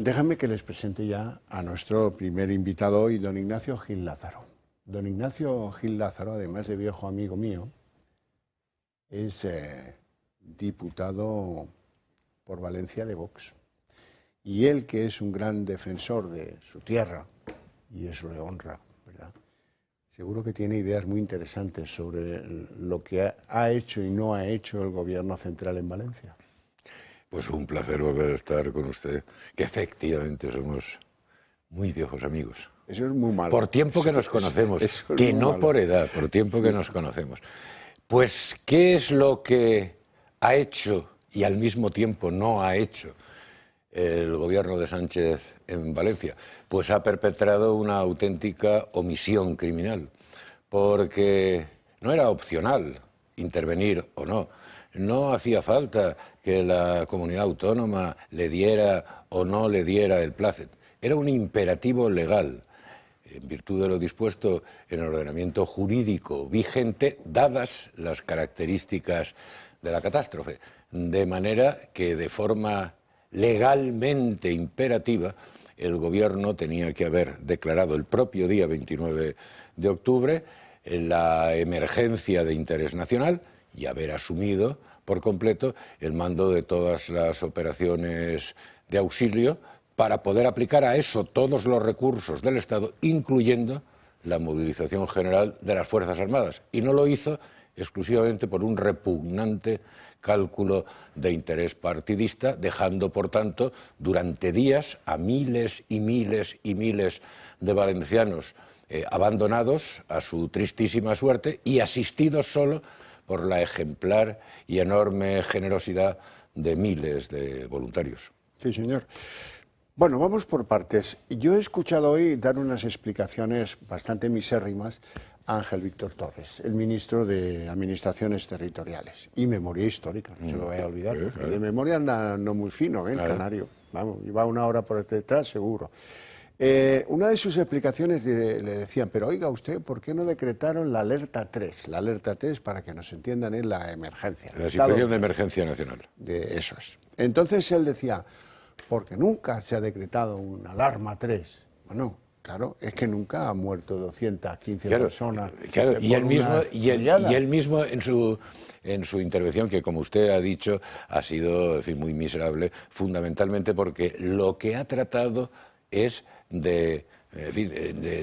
déjame que les presente ya a nuestro primer invitado hoy, don Ignacio Gil Lázaro. Don Ignacio Gil Lázaro, además de viejo amigo mío, es diputado por Valencia de Vox. Y él, que es un gran defensor de su tierra, y eso le honra, ¿verdad? Seguro que tiene ideas muy interesantes sobre lo que ha hecho y no ha hecho el gobierno central en Valencia. Pues un placer volver a estar con usted, que efectivamente somos muy viejos amigos. Eso es muy malo. Por tiempo que nos conocemos, eso es que muy no malo. por edad, por tiempo que nos conocemos. Pues, ¿qué es lo que ha hecho y al mismo tiempo no ha hecho el gobierno de Sánchez en Valencia? Pues ha perpetrado una auténtica omisión criminal, porque no era opcional intervenir o no. No hacía falta que la comunidad autónoma le diera o no le diera el plácet. Era un imperativo legal, en virtud de lo dispuesto en el ordenamiento jurídico vigente, dadas las características de la catástrofe. De manera que de forma legalmente imperativa, el gobierno tenía que haber declarado el propio día 29 de octubre la emergencia de interés nacional y haber asumido por completo el mando de todas las operaciones de auxilio para poder aplicar a eso todos los recursos del Estado, incluyendo la movilización general de las Fuerzas Armadas. Y no lo hizo exclusivamente por un repugnante cálculo de interés partidista, dejando, por tanto, durante días a miles y miles y miles de valencianos abandonados a su tristísima suerte y asistidos solo por la ejemplar y enorme generosidad de miles de voluntarios. Sí, señor. Bueno, vamos por partes. Yo he escuchado hoy dar unas explicaciones bastante misérrimas a Ángel Víctor Torres, el ministro de Administraciones Territoriales y Memoria Histórica, no se lo vaya a olvidar. De memoria anda no muy fino, el canario. Vamos, lleva una hora por detrás seguro. Una de sus explicaciones le decían, pero oiga usted, ¿por qué no decretaron la alerta 3? La alerta 3, para que nos entiendan, es la emergencia. La situación de emergencia nacional. Eso es. Entonces él decía, porque nunca se ha decretado una alarma 3. Bueno, claro, es que nunca han muerto 215 personas. Claro, y él mismo en su intervención, que como usted ha dicho, ha sido, en fin, muy miserable, fundamentalmente porque lo que ha tratado es de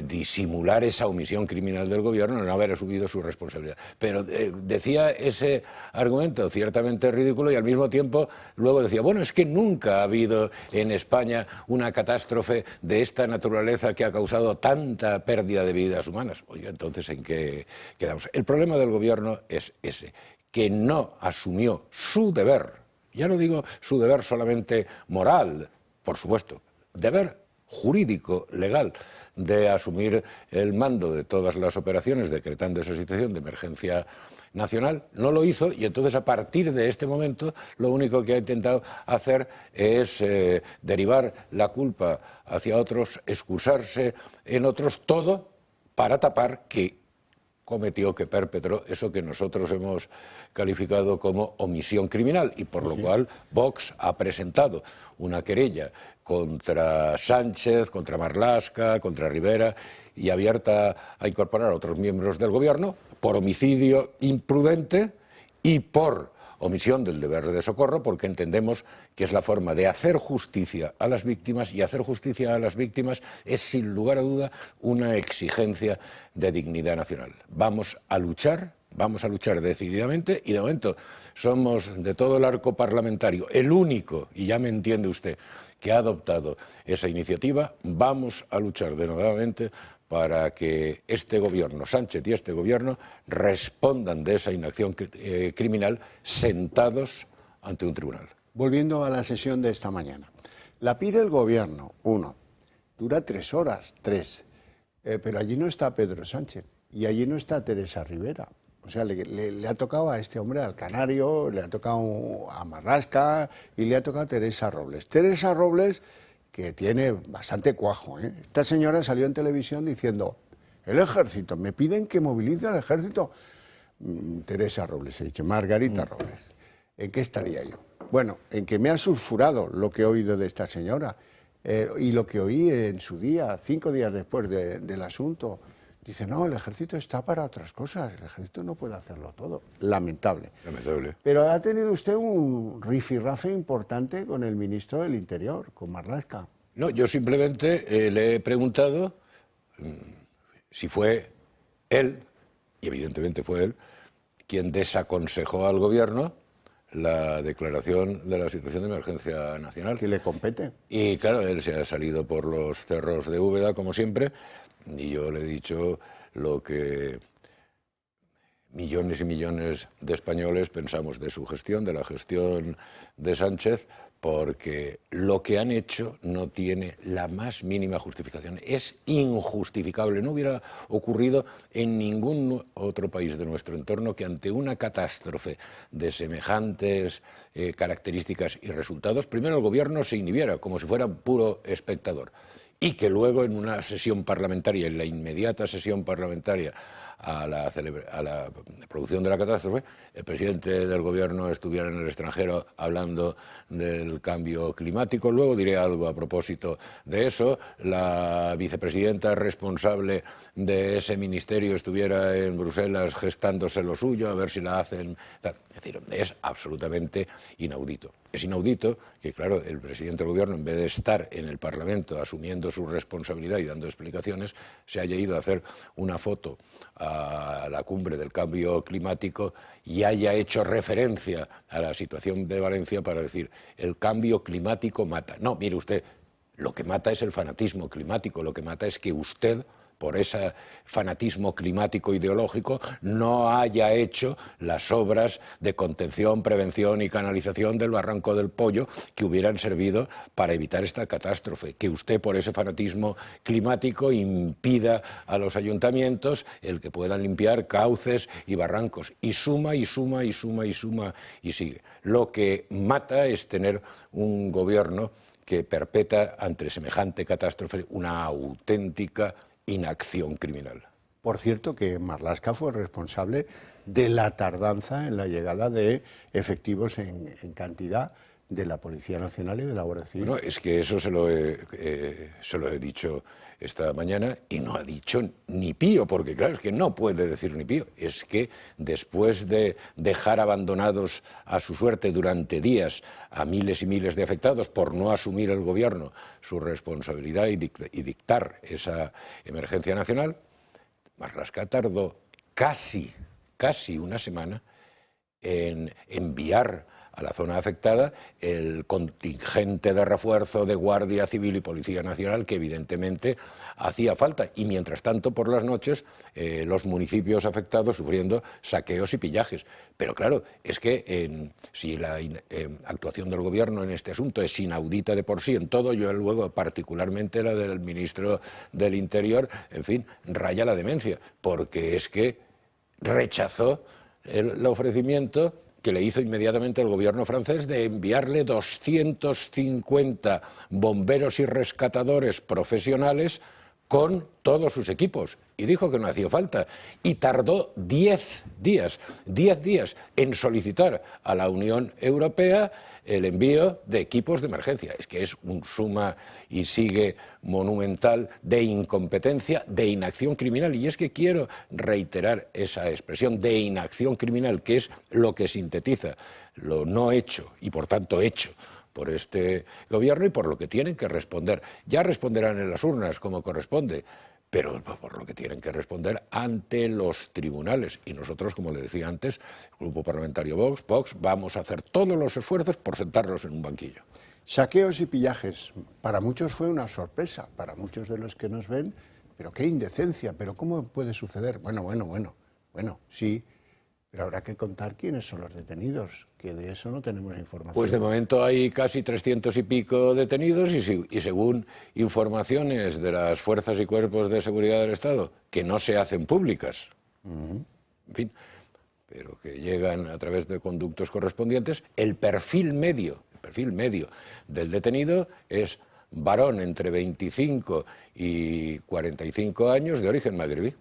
disimular esa omisión criminal del gobierno, no haber asumido su responsabilidad. Pero decía ese argumento ciertamente ridículo y al mismo tiempo luego decía, bueno, es que nunca ha habido en España una catástrofe de esta naturaleza que ha causado tanta pérdida de vidas humanas. Oiga, entonces, ¿en qué quedamos? El problema del gobierno es ese, que no asumió su deber, ya no digo su deber solamente moral, por supuesto, deber jurídico, legal, de asumir el mando de todas las operaciones, decretando esa situación de emergencia nacional. No lo hizo y entonces a partir de este momento lo único que ha intentado hacer es derivar la culpa hacia otros, excusarse en otros, todo para tapar que cometió, que perpetró eso que nosotros hemos calificado como omisión criminal y por lo cual Vox ha presentado una querella contra Sánchez, contra Marlaska, contra Rivera y abierta a incorporar a otros miembros del gobierno por homicidio imprudente y por omisión del deber de socorro, porque entendemos que es la forma de hacer justicia a las víctimas, y hacer justicia a las víctimas es, sin lugar a duda, una exigencia de dignidad nacional. Vamos a luchar decididamente, y de momento somos, de todo el arco parlamentario, el único, y ya me entiende usted, que ha adoptado esa iniciativa. Vamos a luchar denodadamente para que este gobierno, Sánchez y este gobierno, respondan de esa inacción criminal sentados ante un tribunal. Volviendo a la sesión de esta mañana. La pide el gobierno, 1. Dura 3 horas, 3. Pero allí no está Pedro Sánchez y allí no está Teresa Rivera. O sea, le ha tocado a este hombre, al canario, le ha tocado a Marlaska y le ha tocado a Teresa Robles. Teresa Robles, que tiene bastante cuajo, ¿eh? Esta señora salió en televisión diciendo, el ejército, me piden que movilice al ejército. Teresa Robles, he dicho, Margarita Robles. ¿En qué estaría yo? Bueno, en que me ha sulfurado lo que he oído de esta señora. Y lo que oí en su día, 5 días después del asunto, dice, no, el ejército está para otras cosas, el ejército no puede hacerlo todo. Lamentable. Lamentable. Pero ha tenido usted un rifirrafe importante con el ministro del Interior, con Marlaska. No, yo simplemente le he preguntado si fue él, y evidentemente fue él, quien desaconsejó al gobierno la declaración de la situación de emergencia nacional. ¿Que le compete? Y claro, él se ha salido por los cerros de Úbeda, como siempre, y yo le he dicho lo que millones y millones de españoles pensamos de su gestión, de la gestión de Sánchez, porque lo que han hecho no tiene la más mínima justificación. Es injustificable. No hubiera ocurrido en ningún otro país de nuestro entorno que ante una catástrofe de semejantes características y resultados, primero el gobierno se inhibiera como si fuera puro espectador y que luego en una sesión parlamentaria, en la inmediata sesión parlamentaria a la producción de la catástrofe, el presidente del gobierno estuviera en el extranjero hablando del cambio climático. Luego diré algo a propósito de eso. La vicepresidenta responsable de ese ministerio estuviera en Bruselas gestándose lo suyo, a ver si la hacen. Es decir, es absolutamente inaudito. Es inaudito que, claro, el presidente del gobierno, en vez de estar en el Parlamento asumiendo su responsabilidad y dando explicaciones, se haya ido a hacer una foto a la cumbre del cambio climático y haya hecho referencia a la situación de Valencia para decir el cambio climático mata. No, mire usted, lo que mata es el fanatismo climático, lo que mata es que usted, por ese fanatismo climático ideológico, no haya hecho las obras de contención, prevención y canalización del Barranco del Pollo que hubieran servido para evitar esta catástrofe. Que usted, por ese fanatismo climático, impida a los ayuntamientos el que puedan limpiar cauces y barrancos. Y suma, y suma, y suma, y suma, y sigue. Lo que mata es tener un gobierno que perpetra ante semejante catástrofe una auténtica inacción criminal. Por cierto, que Marlaska fue responsable de la tardanza en la llegada de efectivos en cantidad de la Policía Nacional y de la Guardia Civil. Bueno, es que eso se lo he dicho esta mañana y no ha dicho ni pío, porque claro, es que no puede decir ni pío. Es que después de dejar abandonados a su suerte durante días a miles y miles de afectados por no asumir el gobierno su responsabilidad y dictar esa emergencia nacional, Marlaska tardó casi una semana en enviar a la zona afectada el contingente de refuerzo de Guardia Civil y Policía Nacional que evidentemente hacía falta. Y mientras tanto, por las noches, los municipios afectados sufriendo saqueos y pillajes. Pero claro, es que si la actuación del gobierno en este asunto es inaudita de por sí en todo, yo luego particularmente la del ministro del Interior, en fin, raya la demencia, porque es que rechazó el ofrecimiento que le hizo inmediatamente el gobierno francés de enviarle 250 bomberos y rescatadores profesionales con todos sus equipos. Y dijo que no hacía falta. Y tardó 10 días en solicitar a la Unión Europea el envío de equipos de emergencia. Es que es un suma y sigue monumental de incompetencia, de inacción criminal. Y es que quiero reiterar esa expresión de inacción criminal, que es lo que sintetiza lo no hecho y por tanto hecho por este gobierno y por lo que tienen que responder. Ya responderán en las urnas como corresponde, pero por lo que tienen que responder ante los tribunales. Y nosotros, como le decía antes, el Grupo Parlamentario Vox, vamos a hacer todos los esfuerzos por sentarnos en un banquillo. Saqueos y pillajes, para muchos fue una sorpresa, para muchos de los que nos ven, pero qué indecencia, pero ¿cómo puede suceder? Bueno, sí, pero habrá que contar quiénes son los detenidos, que de eso no tenemos información. Pues de momento hay casi 300 y pico detenidos y según informaciones de las fuerzas y cuerpos de seguridad del Estado, que no se hacen públicas, en fin, pero que llegan a través de conductos correspondientes, el perfil medio del detenido es varón entre 25 y 45 años de origen magrebí.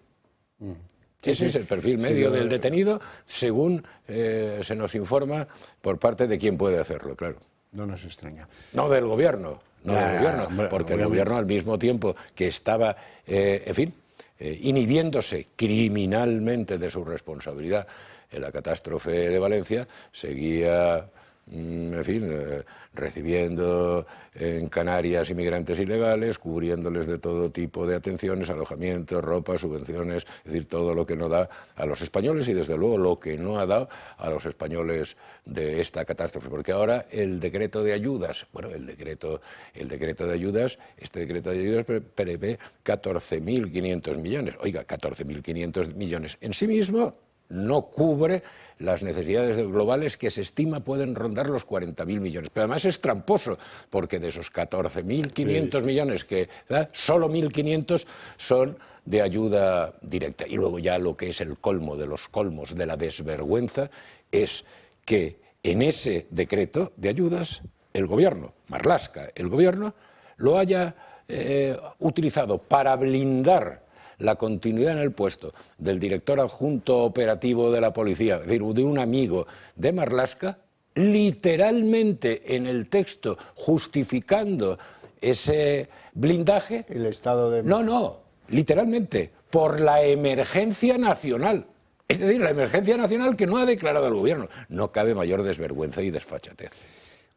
Ese es el perfil medio del detenido, según se nos informa por parte de quien puede hacerlo, claro. No nos extraña. No del gobierno. no del gobierno, porque obviamente el gobierno, al mismo tiempo que estaba, en fin, inhibiéndose criminalmente de su responsabilidad en la catástrofe de Valencia, seguía, en fin, recibiendo en Canarias inmigrantes ilegales, cubriéndoles de todo tipo de atenciones, alojamientos, ropa, subvenciones, es decir, todo lo que no da a los españoles y desde luego lo que no ha dado a los españoles de esta catástrofe. Porque ahora el decreto de ayudas, bueno, este decreto de ayudas prevé 14.500 millones. Oiga, 14.500 millones en sí mismo no cubre las necesidades globales que se estima pueden rondar los 40.000 millones. Pero además es tramposo, porque de esos 14.500 millones que da, solo 1.500 son de ayuda directa. Y luego ya lo que es el colmo de los colmos de la desvergüenza es que en ese decreto de ayudas el gobierno, Marlaska, el gobierno, lo haya utilizado para blindar la continuidad en el puesto del director adjunto operativo de la policía, es decir, de un amigo de Marlaska, literalmente en el texto justificando ese blindaje. El estado de... No, literalmente, por la emergencia nacional. Es decir, la emergencia nacional que no ha declarado el gobierno. No cabe mayor desvergüenza y desfachatez.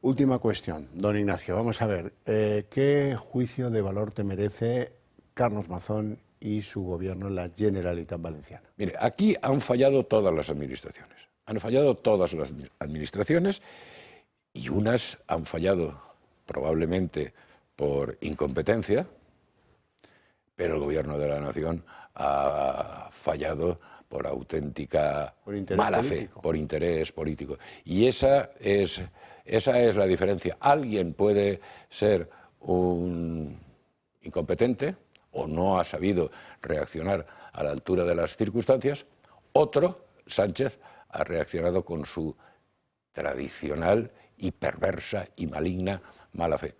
Última cuestión, don Ignacio, vamos a ver, ¿qué juicio de valor te merece Carlos Mazón y su gobierno en la Generalitat Valenciana? Mire, aquí han fallado todas las administraciones. Han fallado todas las administraciones y unas han fallado probablemente por incompetencia, pero el gobierno de la nación ha fallado por auténtica mala fe, por interés político. Y esa es la diferencia. Alguien puede ser un incompetente o no ha sabido reaccionar a la altura de las circunstancias. Otro, Sánchez, ha reaccionado con su tradicional y perversa y maligna mala fe.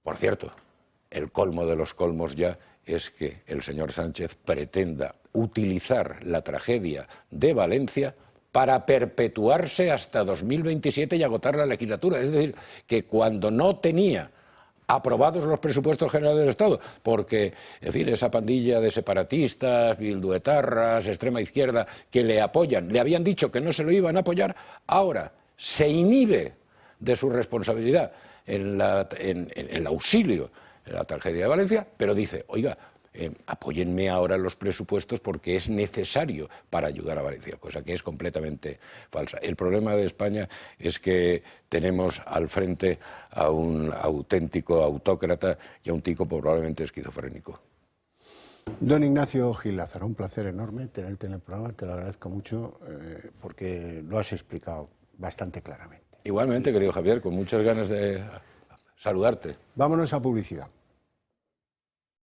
Por cierto, el colmo de los colmos ya es que el señor Sánchez pretenda utilizar la tragedia de Valencia para perpetuarse hasta 2027 y agotar la legislatura. Es decir, que cuando no tenía aprobados los presupuestos generales del Estado, porque, en fin, esa pandilla de separatistas, bilduetarras, extrema izquierda, que le apoyan, le habían dicho que no se lo iban a apoyar, ahora se inhibe de su responsabilidad en el auxilio en la tragedia de Valencia, pero dice, oiga, apóyenme ahora los presupuestos porque es necesario para ayudar a Valencia, cosa que es completamente falsa. El problema de España es que tenemos al frente a un auténtico autócrata y a un tipo probablemente esquizofrénico. Don Ignacio Gil Lázaro, un placer enorme tenerte en el programa, te lo agradezco mucho porque lo has explicado bastante claramente. Igualmente, querido Javier, con muchas ganas de saludarte. Vámonos a publicidad.